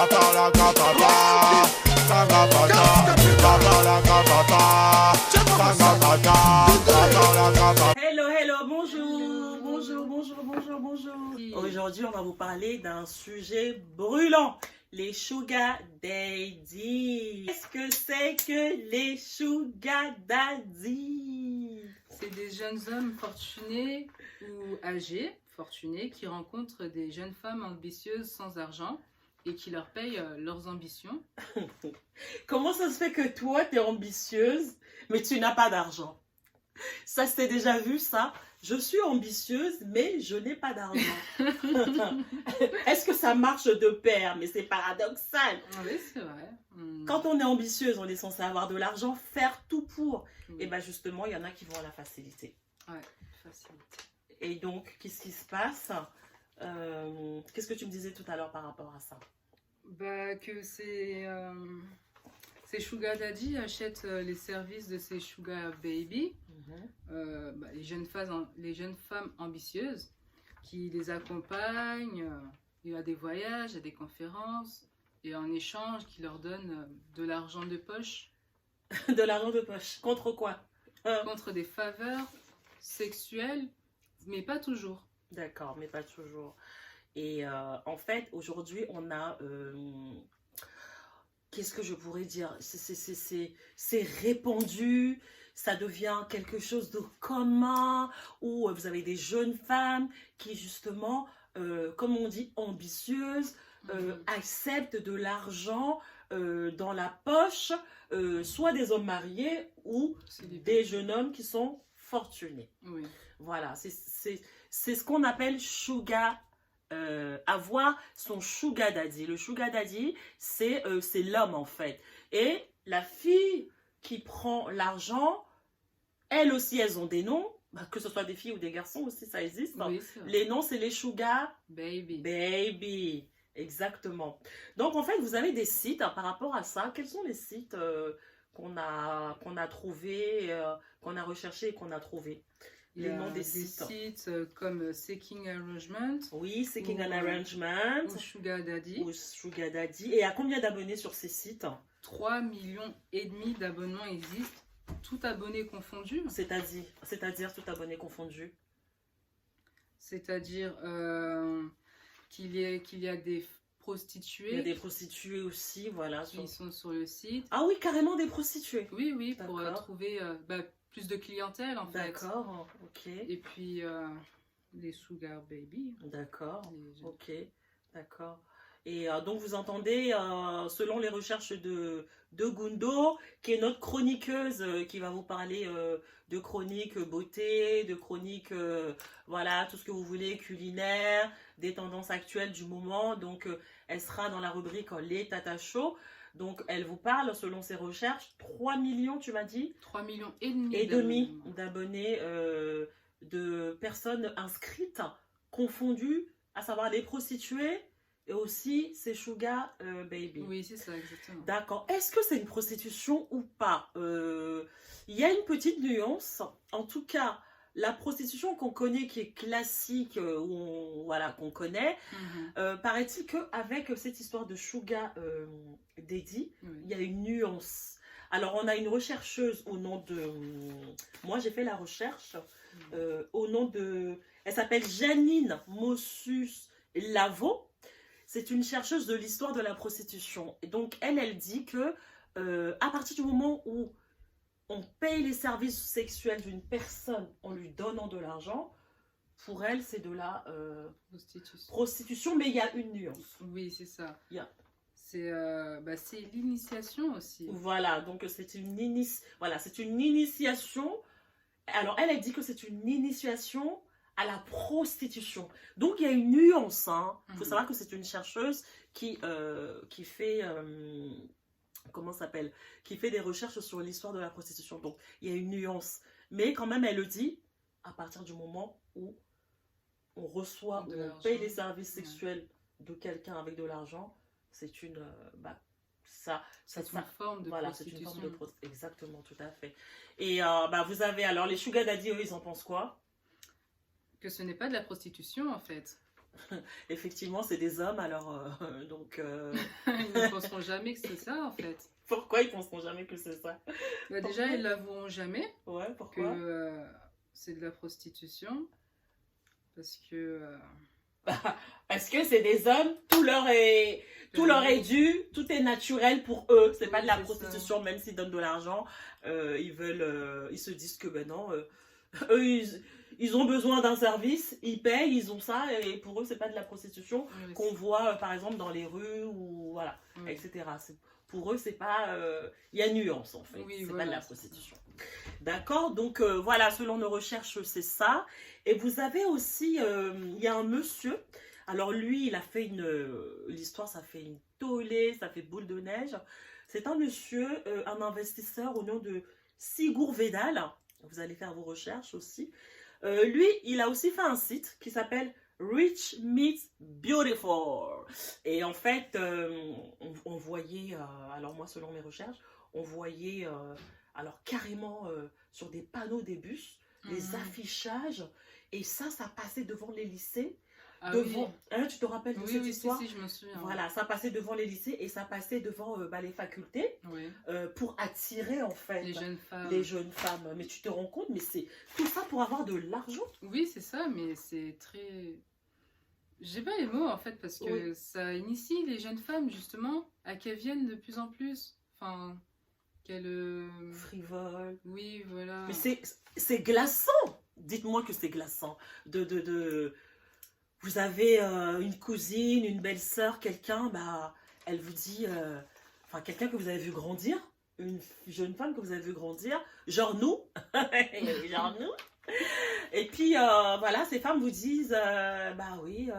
Hello, hello, bonjour, bonjour, bonjour, bonjour, bonjour. Aujourd'hui, on va vous parler d'un sujet brûlant, les sugar daddy. Qu'est-ce que c'est que les sugar daddy? C'est des jeunes hommes fortunés ou âgés, fortunés, qui rencontrent des jeunes femmes ambitieuses sans argent et qui leur payent leurs ambitions. Comment ça se fait que toi, tu es ambitieuse, mais tu n'as pas d'argent? Ça, c'était déjà vu, ça. Je suis ambitieuse, mais je n'ai pas d'argent. Est-ce que ça marche de pair? Mais c'est paradoxal. Oui, c'est vrai. Quand on est ambitieuse, on est censé avoir de l'argent, faire tout pour. Oui. Et bien justement, il y en a qui vont à la facilité. Ouais, facilité. Et donc, qu'est-ce qui se passe? Qu'est-ce que tu me disais tout à l'heure par rapport à ça? Bah, que ces sugar daddy achètent les services de ces sugar baby, les jeunes femmes ambitieuses qui les accompagnent à des voyages, à des conférences, et en échange qui leur donnent de l'argent de poche. De l'argent de poche. Contre quoi? Contre des faveurs sexuelles, mais pas toujours. D'accord, mais pas toujours. Et en fait, aujourd'hui, on a... qu'est-ce que je pourrais dire? C'est répandu, ça devient quelque chose de commun, où vous avez des jeunes femmes qui, justement, comme on dit, ambitieuses, acceptent de l'argent dans la poche, soit des hommes mariés ou des jeunes hommes qui sont fortunés. Oui. Voilà, c'est ce qu'on appelle sugar, avoir son sugar daddy. Le sugar daddy, c'est l'homme en fait. Et la fille qui prend l'argent, elles aussi, elles ont des noms, que ce soit des filles ou des garçons aussi, ça existe. Oui, les noms, c'est les sugar baby. Baby, exactement. Donc en fait, vous avez des sites par rapport à ça. Quels sont les sites qu'on a trouvés, qu'on a recherchés et qu'on a trouvés? Les noms des sites comme Seeking Arrangement. Oui, Seeking an Arrangement. Ou Sugar Daddy. Ou Sugar Daddy. Et à combien d'abonnés sur ces sites? 3,5 millions d'abonnements existent, tout abonné confondu. C'est-à-dire tout abonné confondu. C'est-à-dire qu'il y a des prostituées. Il y a des prostituées aussi, voilà. Qui sont sur le site. Ah oui, carrément des prostituées. Oui, oui, pour trouver plus de clientèle en fait. D'accord, ok. Et puis les sugar baby. D'accord, ok, d'accord. Et donc vous entendez, selon les recherches de Gundo, qui est notre chroniqueuse, qui va vous parler de chroniques beauté, de chroniques, voilà, tout ce que vous voulez, culinaire, des tendances actuelles du moment. Donc elle sera dans la rubrique Les Tata Show. Donc, elle vous parle, selon ses recherches, 3 millions, tu m'as dit? 3,5 millions d'abonnés, de personnes inscrites, confondues, à savoir les prostituées et aussi ces sugar baby. Oui, c'est ça, exactement. D'accord. Est-ce que c'est une prostitution ou pas? Il y a une petite nuance. En tout cas, la prostitution qu'on connaît, qui est classique, voilà, qu'on connaît, paraît-il qu'avec cette histoire de sugar daddy, il y a une nuance. Alors, on a une rechercheuse au nom de... moi, j'ai fait la recherche au nom de... Elle s'appelle Janine Mossus-Lavo. C'est une chercheuse de l'histoire de la prostitution. Et donc, elle dit que à partir du moment où on paye les services sexuels d'une personne en lui donnant de l'argent, pour elle, c'est de la prostitution, mais il y a une nuance. Oui, c'est ça. C'est l'initiation aussi. Voilà, donc c'est une initiation. Alors, elle dit que c'est une initiation à la prostitution. Donc, il y a une nuance. Il faut savoir que c'est une chercheuse qui fait... comment ça s'appelle, qui fait des recherches sur l'histoire de la prostitution. Donc, il y a une nuance. Mais quand même, elle le dit, à partir du moment où on reçoit, où on paye les services sexuels de quelqu'un avec de l'argent, c'est une... c'est une forme de prostitution. C'est une forme de exactement, tout à fait. Et vous avez alors les sugar daddy, eux, ils en pensent quoi? Que ce n'est pas de la prostitution, en fait. Effectivement, c'est des hommes, alors donc Ils ne penseront jamais que c'est ça, en fait. pourquoi ils penseront jamais que c'est ça? Bah, déjà, ils l'avoueront jamais Ouais, que pourquoi? c'est de la prostitution. Parce que... Parce que c'est des hommes, tout leur est dû, tout est naturel pour eux. C'est pas de la prostitution, même s'ils donnent de l'argent. Ils se disent que ben non, eux ils ont besoin d'un service, ils payent, ils ont ça, et pour eux c'est pas de la prostitution qu'on voit par exemple dans les rues ou voilà, etc. Pour eux c'est pas, il y a nuance en fait, c'est pas de la prostitution. D'accord, donc voilà, selon nos recherches c'est ça. Et vous avez aussi, il y a un monsieur, alors lui il a fait l'histoire ça fait une tollée, ça fait boule de neige. C'est un monsieur, un investisseur au nom de Sigur Vedal. Vous allez faire vos recherches aussi. Lui, il a aussi fait un site qui s'appelle Rich Meets Beautiful. Et en fait, on voyait, alors moi selon mes recherches, on voyait alors carrément sur des panneaux des bus, les affichages, et ça passait devant les lycées. Ah devant, oui. Hein, tu te rappelles de cette histoire? Si, je me souviens. Voilà, ça passait devant les lycées et ça passait devant les facultés pour attirer en fait les jeunes femmes. Mais tu te rends compte, mais c'est tout ça pour avoir de l'argent. Oui, c'est ça, mais c'est très... J'ai pas les mots en fait, parce que ça initie les jeunes femmes justement à qu'elles viennent de plus en plus. Enfin, qu'elles... Frivolent. Oui, voilà. Mais c'est glaçant. Dites-moi que c'est glaçant. Vous avez une cousine, une belle-sœur, quelqu'un, bah, elle vous dit, enfin quelqu'un que vous avez vu grandir, une jeune femme que vous avez vu grandir, genre nous, genre nous. Et puis voilà, ces femmes vous disent, bah oui,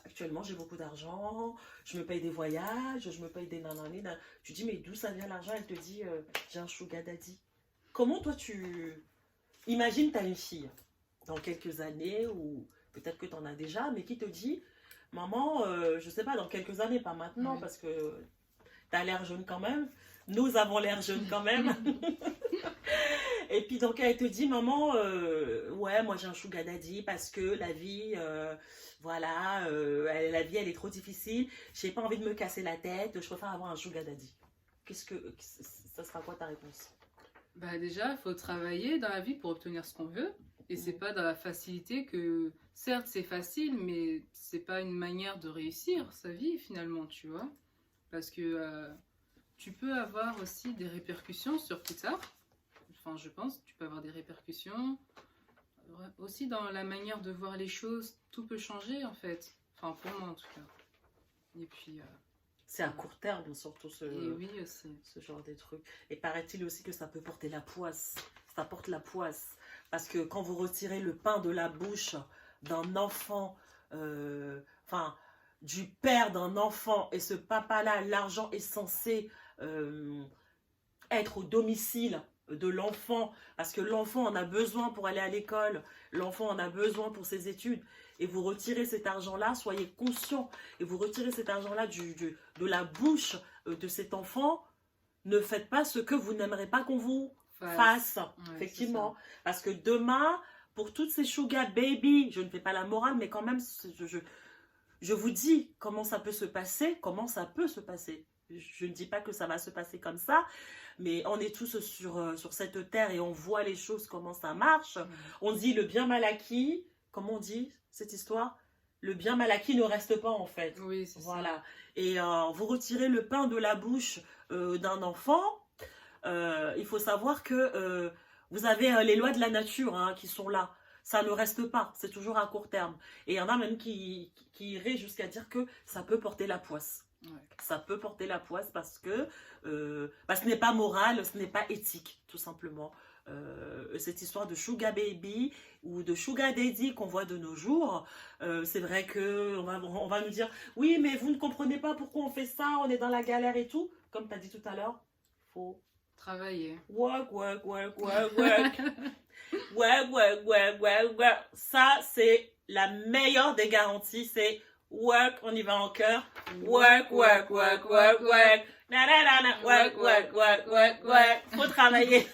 actuellement j'ai beaucoup d'argent, je me paye des voyages, je me paye des nanani. Tu dis mais d'où ça vient l'argent? Elle te dit, j'ai un sugar daddy. Comment toi imagine t'as une fille dans quelques années ou peut-être que tu en as déjà, mais qui te dit, maman, je sais pas, dans quelques années, pas maintenant, parce que tu as l'air jeune quand même, nous avons l'air jeunes quand même. Et puis donc elle te dit, maman, ouais, moi j'ai un sugar daddy parce que la vie, voilà, la vie elle est trop difficile, j'ai pas envie de me casser la tête, je préfère avoir un sugar daddy. Ça sera quoi ta réponse? Bah déjà, il faut travailler dans la vie pour obtenir ce qu'on veut. Et c'est pas dans la facilité que, certes c'est facile, mais c'est pas une manière de réussir sa vie finalement, tu vois. Parce que tu peux avoir aussi des répercussions sur plus tard. Enfin, je pense, tu peux avoir des répercussions. Aussi dans la manière de voir les choses, tout peut changer en fait. Enfin, pour moi en tout cas. Et puis... c'est à court terme surtout ce genre de trucs. Et paraît-il aussi que ça peut porter la poisse. Ça porte la poisse. Parce que quand vous retirez le pain de la bouche d'un enfant, enfin, du père d'un enfant, et ce papa-là, l'argent est censé être au domicile de l'enfant, parce que l'enfant en a besoin pour aller à l'école, l'enfant en a besoin pour ses études, et vous retirez cet argent-là, soyez conscient, et vous retirez cet argent-là de la bouche de cet enfant, ne faites pas ce que vous n'aimerez pas qu'on vous fasse, effectivement. Parce que demain, pour toutes ces sugar baby, je ne fais pas la morale, mais quand même, je vous dis comment ça peut se passer, Je ne dis pas que ça va se passer comme ça, mais on est tous sur cette terre et on voit les choses, comment ça marche. On dit le bien mal acquis, comment on dit cette histoire? Le bien mal acquis ne reste pas en fait. Oui, c'est voilà. Ça. Et vous retirez le pain de la bouche d'un enfant, il faut savoir que vous avez les lois de la nature qui sont là. Ça ne reste pas, c'est toujours à court terme. Et il y en a même qui iraient jusqu'à dire que ça peut porter la poisse. Ça peut porter la poisse parce que ce n'est pas moral, ce n'est pas éthique, tout simplement. Cette histoire de sugar baby ou de sugar daddy qu'on voit de nos jours, c'est vrai qu'on va nous dire oui mais vous ne comprenez pas pourquoi on fait ça, on est dans la galère et tout, comme tu as dit tout à l'heure, faut travailler, work ça c'est la meilleure des garanties, c'est work, on y va en cœur, work faut travailler.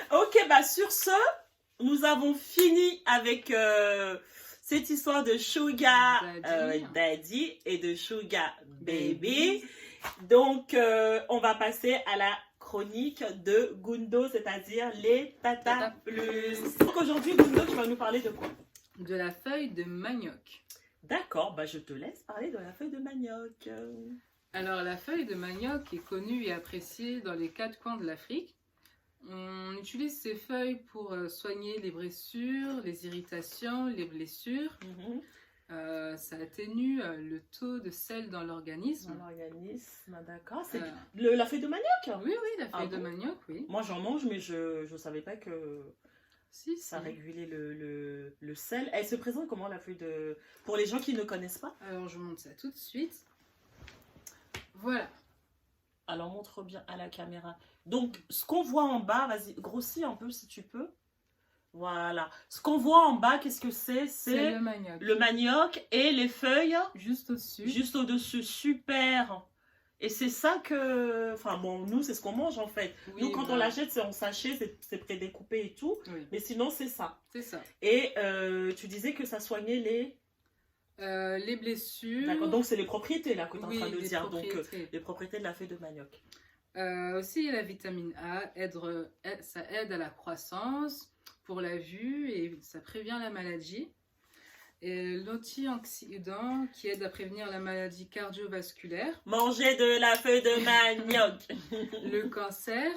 Ok, bah sur ce, nous avons fini avec cette histoire de Sugar Daddy. Daddy et de Sugar Baby. Donc, on va passer à la chronique de Gundo, c'est-à-dire les Tata Plus. Donc aujourd'hui, Gundo, tu vas nous parler de quoi? De la feuille de manioc. D'accord, bah je te laisse parler de la feuille de manioc. Alors, la feuille de manioc est connue et appréciée dans les 4 coins de l'Afrique. On utilise ces feuilles pour soigner les blessures, les irritations, les blessures. Ça atténue le taux de sel dans l'organisme. Dans l'organisme, d'accord. C'est la feuille de manioc? Oui, la feuille de manioc, oui. Moi, j'en mange, mais je ne savais pas que Si. ça régulait le sel. Elle se présente comment, la feuille de... Pour les gens qui ne connaissent pas? Alors, je montre ça tout de suite. Voilà. Alors, montre bien à la caméra. Donc, ce qu'on voit en bas, vas-y, grossis un peu si tu peux. Voilà. Ce qu'on voit en bas, qu'est-ce que c'est? C'est le manioc. Le manioc et les feuilles Juste au-dessus. juste au-dessus. Super. Et c'est ça que... Enfin bon, nous, c'est ce qu'on mange en fait. Oui, nous, quand on l'achète, c'est en sachet, c'est prédécoupé et tout. Oui, Mais sinon, c'est ça. c'est ça. Et tu disais que ça soignait Les blessures. D'accord, donc c'est les propriétés là que tu es en train de les dire. Donc, propriétés. les propriétés de la feuille de manioc. Aussi, la vitamine A, ça aide à la croissance, pour la vue et ça prévient la maladie. Et l'antioxydant qui aide à prévenir la maladie cardiovasculaire, Manger de la feuille de manioc. le cancer,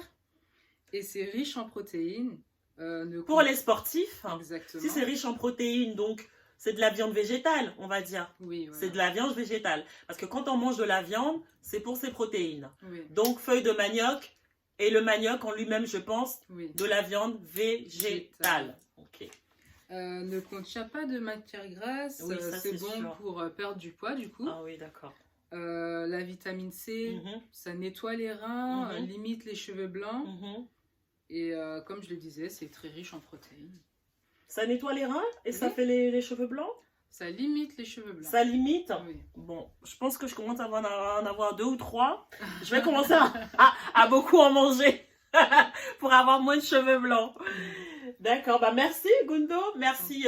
et c'est riche en protéines. Pour les sportifs, Exactement. si c'est riche en protéines, donc c'est de la viande végétale, on va dire. Oui, voilà. C'est de la viande végétale. Parce que quand on mange de la viande, c'est pour ses protéines. Oui, Donc, feuille de manioc et le manioc en lui-même, je pense, oui. de la viande végétale. Ok. Ne contient pas de matière grasse. Oui, ça, c'est c'est bon sûr. pour perdre du poids, du coup. Ah oui, d'accord. La vitamine C, Mhm, ça nettoie les reins, Mhm. limite les cheveux blancs. mhm. Et comme je le disais, c'est très riche en protéines. Ça nettoie les reins et ça Oui. fait les cheveux blancs? Ça limite les cheveux blancs. Ça limite? Oui. Bon, je pense que je commence à en avoir 2 ou 3. Je vais commencer à beaucoup en manger pour avoir moins de cheveux blancs. D'accord, bah merci Gundo, merci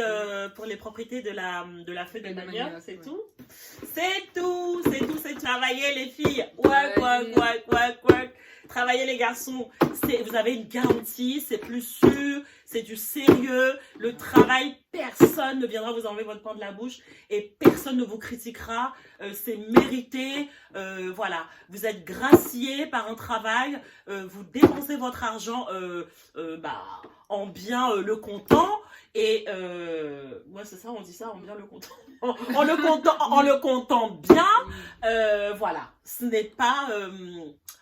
pour les propriétés de la feuille de manioc, c'est tout. C'est travailler les filles. Work. Travailler les garçons, vous avez une garantie, c'est plus sûr, c'est du sérieux. Le travail, personne ne viendra vous enlever votre pain de la bouche et personne ne vous critiquera. C'est mérité. Voilà, vous êtes gracié par un travail. Vous dépensez votre argent en bien le comptant. Et ouais, c'est ça, on dit ça, en bien le comptant. en le comptant bien. Voilà, ce n'est pas...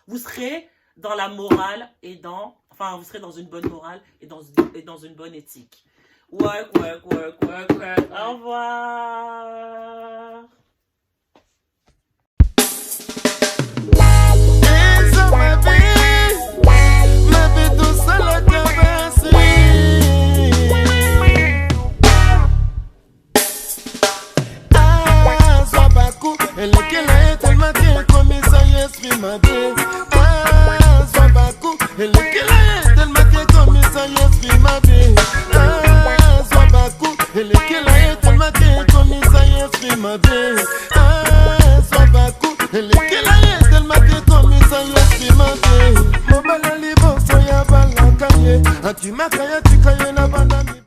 vous serez dans la morale et vous serez dans une bonne morale et dans une bonne éthique. Work. Au revoir. Tu m'as caillé, tu caillé la banane.